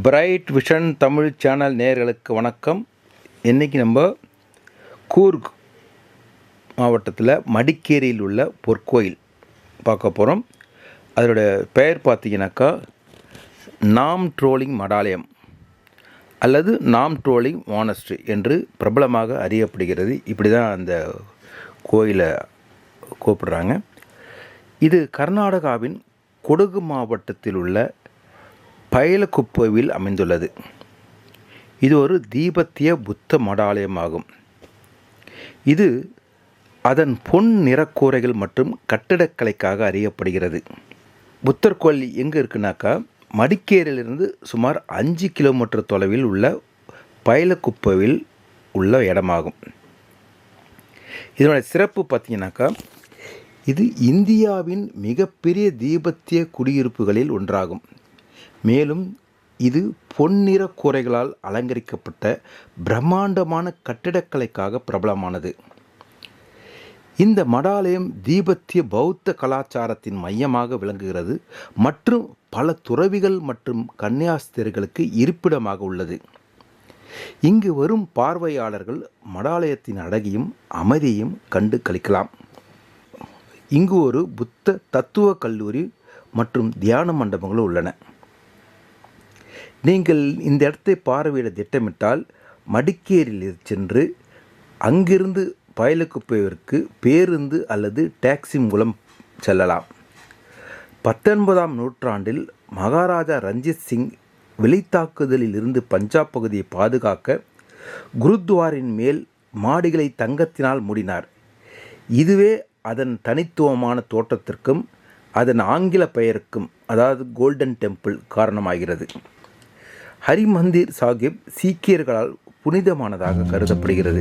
Bright vision Tamil channel நேயர்களுக்கு வணக்கம். இன்றைக்கி நம்ம கூர்க் மாவட்டத்தில் மடிக்கேரியில் உள்ள பொற்கோயில் பார்க்க போகிறோம். அதோடைய பெயர் பார்த்தீங்கன்னாக்கா நாம் ட்ரோலிங் மடாலயம் அல்லது நாம் ட்ரோலிங் மானஸ்ட்ரி என்று பிரபலமாக அறியப்படுகிறது. இப்படி தான் அந்த கோயிலை கூப்பிடுறாங்க. இது கர்நாடகாவின் கொடகு மாவட்டத்தில் உள்ள பயலகுப்பையில் அமைந்துள்ளது. இது ஒரு தீபத்திய புத்த மடாலயமாகும். இது அதன் பொன் நிறக்கூரைகள் மற்றும் கட்டிடக்கலைக்காக அறியப்படுகிறது. புத்தர் கோயில் எங்கே இருக்குனாக்கா மடிக்கேரியிலிருந்து சுமார் 5 கிலோமீட்டர் தொலைவில் உள்ள பயலகுப்பையில் உள்ள இடமாகும். இதனுடைய சிறப்பு பார்த்தீங்கன்னாக்கா இது இந்தியாவின் மிகப்பெரிய தீபத்திய குடியிருப்புகளில் ஒன்றாகும். மேலும் இது பொன்னிற கூரைகளால் அலங்கரிக்கப்பட்ட பிரம்மாண்டமான கட்டிடக்கலைக்காக பிரபலமானது. இந்த மடாலயம் தீபத்திய பௌத்த கலாச்சாரத்தின் மையமாக விளங்குகிறது மற்றும் பல துறவிகள் மற்றும் கன்னியாஸ்திரிகளுக்கு இருப்பிடமாக உள்ளது. இங்கு வரும் பார்வையாளர்கள் மடாலயத்தின் அழகையும் அமைதியையும் கண்டு களிக்கலாம். இங்கு ஒரு புத்த தத்துவ கல்லூரி மற்றும் தியான மண்டபங்களும் உள்ளன. நீங்கள் இந்த இடத்தை பார்வையிட திட்டமிட்டால் மடிக்கேரியில் சென்று அங்கிருந்து பயலகுப்பைக்கு பேருந்து அல்லது டாக்ஸி மூலம் செல்லலாம். 19ஆம் நூற்றாண்டில் மகாராஜா ரஞ்சித் சிங் வெளித்தாக்குதலில் இருந்து பஞ்சாப் பகுதியை பாதுகாக்க குருத்வாரின் மேல் மாடிகளை தங்கத்தினால் மூடினார். இதுவே அதன் தனித்துவமான தோற்றத்திற்கும் அதன் ஆங்கில பெயருக்கும், அதாவது கோல்டன் டெம்பிள், காரணமாகிறது. ஹரிமந்திர் சாஹிப் சீக்கியர்களால் புனிதமானதாக கருதப்படுகிறது.